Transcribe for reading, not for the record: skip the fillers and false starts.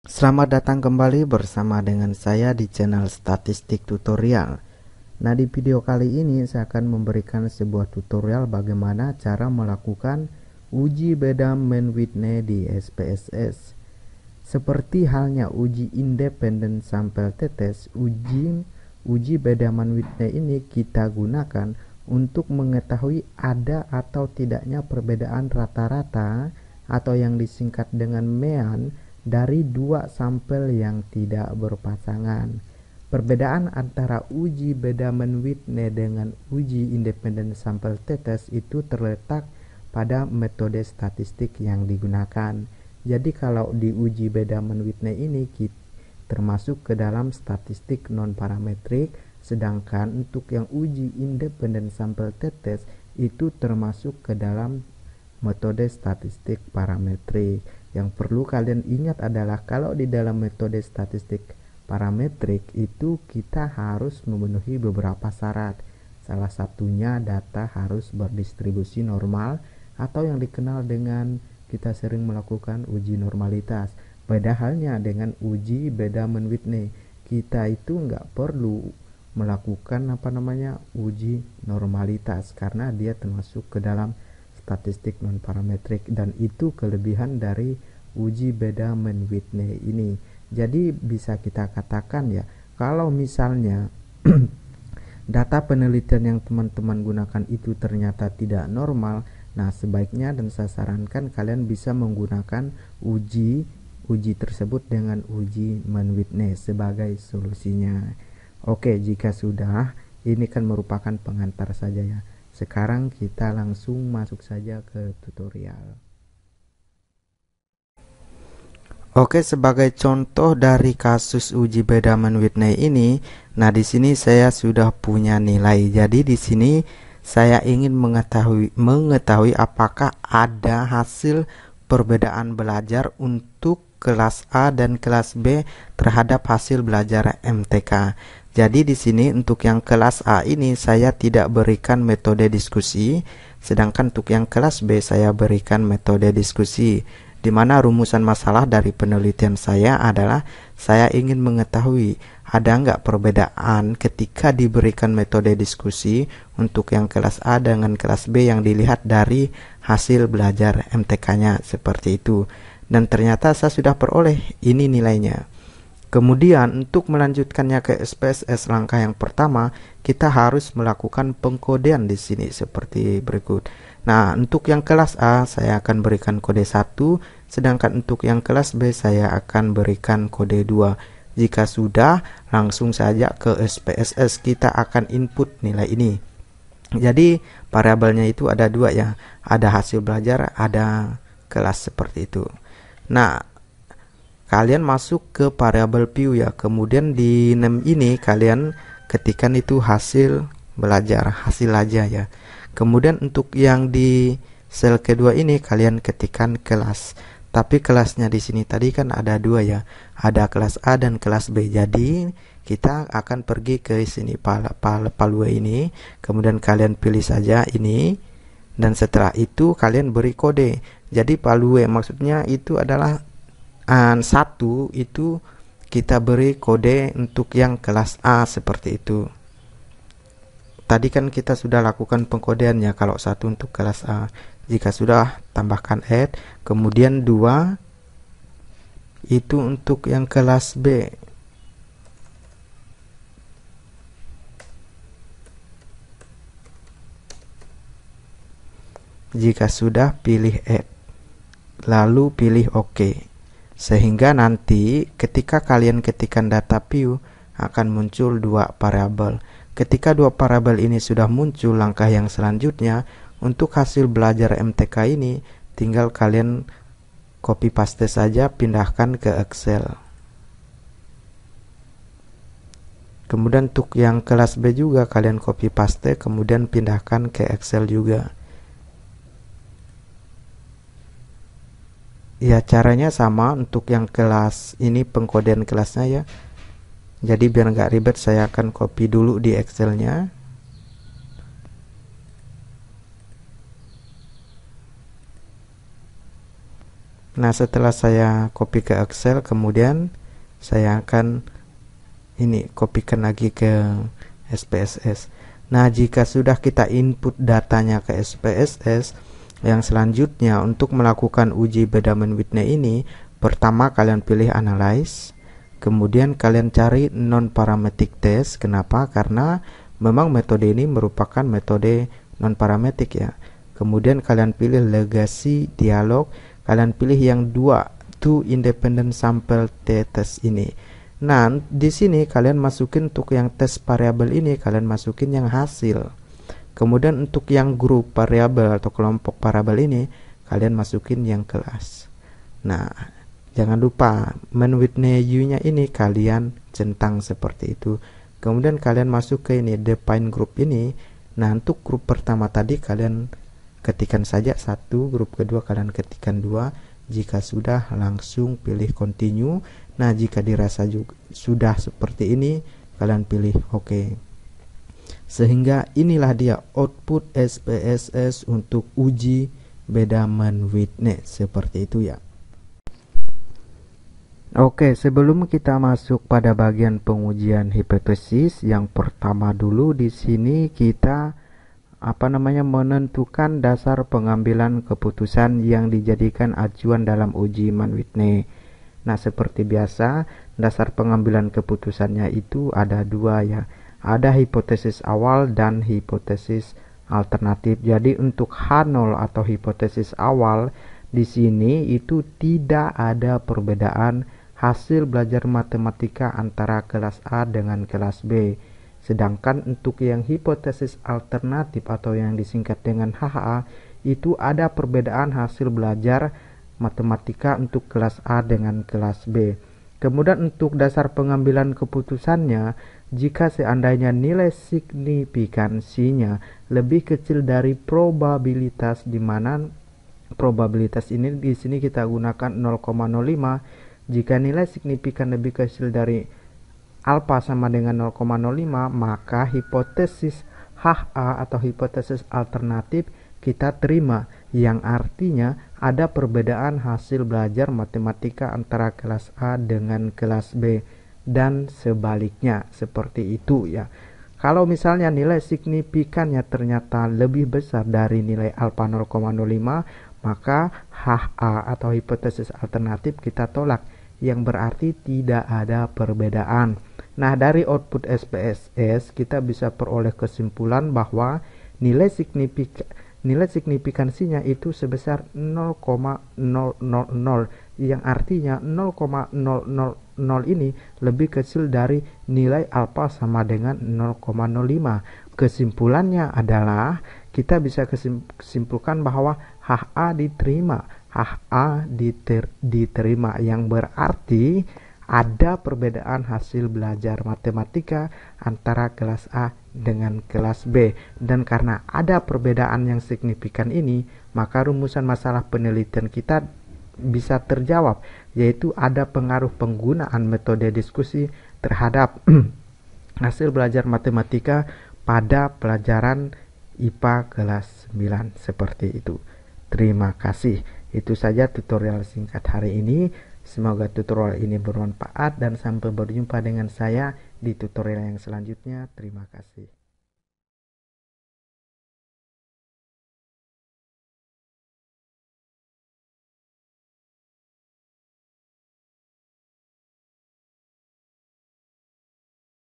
Selamat datang kembali bersama dengan saya di channel Statistik Tutorial. Nah, di video kali ini saya akan memberikan sebuah tutorial bagaimana cara melakukan uji beda main Whitney di SPSS. Seperti halnya uji independen sampel tetes, uji Bedaman Whitney ini kita gunakan untuk mengetahui ada atau tidaknya perbedaan rata-rata atau yang disingkat dengan mean dari dua sampel yang tidak berpasangan. Perbedaan antara uji Bedaman Whitney dengan uji independen sampel tetes itu terletak pada metode statistik yang digunakan. Jadi kalau diuji Bedaman Whitney ini termasuk ke dalam statistik non parametrik, sedangkan untuk yang uji independen sampel tetes itu termasuk ke dalam metode statistik parametrik. Yang perlu kalian ingat adalah kalau di dalam metode statistik parametrik itu kita harus memenuhi beberapa syarat. Salah satunya data harus berdistribusi normal atau yang dikenal dengan kita sering melakukan uji normalitas. Beda halnya dengan uji Bedaman Whitney, kita itu nggak perlu melakukan uji normalitas karena dia termasuk ke dalam statistik non parametrik, dan itu kelebihan dari uji Bedaman Whitney ini. Jadi bisa kita katakan ya, kalau misalnya data penelitian yang teman-teman gunakan itu ternyata tidak normal, nah sebaiknya dan saya sarankan kalian bisa menggunakan uji tersebut dengan uji Mann Whitney sebagai solusinya. Oke, jika sudah, ini kan merupakan pengantar saja ya. Sekarang kita langsung masuk saja ke tutorial. Oke, sebagai contoh dari kasus uji Bedaman Whitney ini, nah di sini saya sudah punya nilai. Jadi di sini saya ingin mengetahui apakah ada hasil perbedaan belajar untuk kelas A dan kelas B terhadap hasil belajar MTK. Jadi di sini untuk yang kelas A ini saya tidak berikan metode diskusi, sedangkan untuk yang kelas B saya berikan metode diskusi, di mana rumusan masalah dari penelitian saya adalah saya ingin mengetahui ada nggak perbedaan ketika diberikan metode diskusi untuk yang kelas A dengan kelas B yang dilihat dari hasil belajar MTK-nya seperti itu. Dan ternyata saya sudah peroleh ini nilainya. Kemudian untuk melanjutkannya ke SPSS, langkah yang pertama kita harus melakukan pengkodean di sini seperti berikut. Nah, untuk yang kelas A saya akan berikan kode 1, sedangkan untuk yang kelas B saya akan berikan kode 2. Jika sudah, langsung saja ke SPSS kita akan input nilai ini. Jadi variabelnya itu ada dua ya, ada hasil belajar, ada kelas seperti itu. Nah, kalian masuk ke variabel view ya, kemudian di name ini kalian ketikkan itu hasil belajar, hasil aja ya. Kemudian untuk yang di sel kedua ini kalian ketikkan kelas. Tapi kelasnya di sini tadi kan ada dua ya, ada kelas A dan kelas B. Jadi kita akan pergi ke sini palue ini, kemudian kalian pilih saja ini, dan setelah itu kalian beri kode. Jadi palue maksudnya itu adalah satu itu kita beri kode untuk yang kelas A seperti itu. Tadi kan kita sudah lakukan pengkodeannya kalau satu untuk kelas A. Jika sudah, tambahkan add, kemudian 2 itu untuk yang kelas B. Jika sudah, pilih add, lalu pilih OK. Sehingga nanti ketika kalian ketikkan data view akan muncul dua variabel. Ketika dua variabel ini sudah muncul, langkah yang selanjutnya untuk hasil belajar MTK ini tinggal kalian copy paste saja, pindahkan ke Excel. Kemudian untuk yang kelas B juga kalian copy paste, kemudian pindahkan ke Excel juga. Ya, caranya sama untuk yang kelas ini, pengkodean kelasnya ya. Jadi biar nggak ribet saya akan copy dulu di Excelnya. Nah, setelah saya copy ke Excel, kemudian saya akan ini kopikan lagi ke SPSS. Nah, jika sudah kita input datanya ke SPSS, yang selanjutnya untuk melakukan uji Beda-Whitney ini, pertama kalian pilih Analyze, kemudian kalian cari non-parametric test. Kenapa? Karena memang metode ini merupakan metode non-parametric ya. Kemudian kalian pilih Legacy Dialog, kalian pilih yang two independent sample test ini. Nah, di sini kalian masukin untuk yang tes variabel ini, kalian masukin yang hasil. Kemudian untuk yang grup variabel atau kelompok variabel ini, kalian masukin yang kelas. Nah, jangan lupa Whitney U-nya ini kalian centang seperti itu. Kemudian kalian masuk ke ini define group ini. Nah, untuk grup pertama tadi kalian ketikkan saja 1, grup kedua kalian ketikkan 2. Jika sudah, langsung pilih continue. Nah, jika dirasa juga sudah seperti ini, kalian pilih OK. Sehingga inilah dia output SPSS untuk uji Beda-Whitney seperti itu ya. Oke, sebelum kita masuk pada bagian pengujian hipotesis, yang pertama dulu di sini kita menentukan dasar pengambilan keputusan yang dijadikan acuan dalam uji Whitney. Nah, seperti biasa, dasar pengambilan keputusannya itu ada 2 ya. Ada hipotesis awal dan hipotesis alternatif. Jadi untuk H0 atau hipotesis awal di sini itu tidak ada perbedaan hasil belajar matematika antara kelas A dengan kelas B. Sedangkan untuk yang hipotesis alternatif atau yang disingkat dengan HA itu ada perbedaan hasil belajar matematika untuk kelas A dengan kelas B. Kemudian untuk dasar pengambilan keputusannya, jika seandainya nilai signifikansinya lebih kecil dari probabilitas, di mana probabilitas ini di sini kita gunakan 0,05. Jika nilai signifikan lebih kecil dari alfa sama dengan 0,05, maka hipotesis HA atau hipotesis alternatif kita terima, yang artinya ada perbedaan hasil belajar matematika antara kelas A dengan kelas B dan sebaliknya, seperti itu ya. Kalau misalnya nilai signifikannya ternyata lebih besar dari nilai alfa 0,05, maka HA atau hipotesis alternatif kita tolak, yang berarti tidak ada perbedaan. Nah, dari output SPSS kita bisa peroleh kesimpulan bahwa nilai signifikansinya itu sebesar 0,000, yang artinya 0,000 ini lebih kecil dari nilai alfa sama dengan 0,05. Kesimpulannya adalah kita bisa kesimpulkan bahwa HA diterima, yang berarti ada perbedaan hasil belajar matematika antara kelas A dengan kelas B. Dan karena ada perbedaan yang signifikan ini, maka rumusan masalah penelitian kita bisa terjawab, yaitu ada pengaruh penggunaan metode diskusi terhadap hasil belajar matematika pada pelajaran IPA kelas 9, seperti itu. Terima kasih. Itu saja tutorial singkat hari ini. Semoga tutorial ini bermanfaat dan sampai berjumpa dengan saya di tutorial yang selanjutnya. Terima kasih.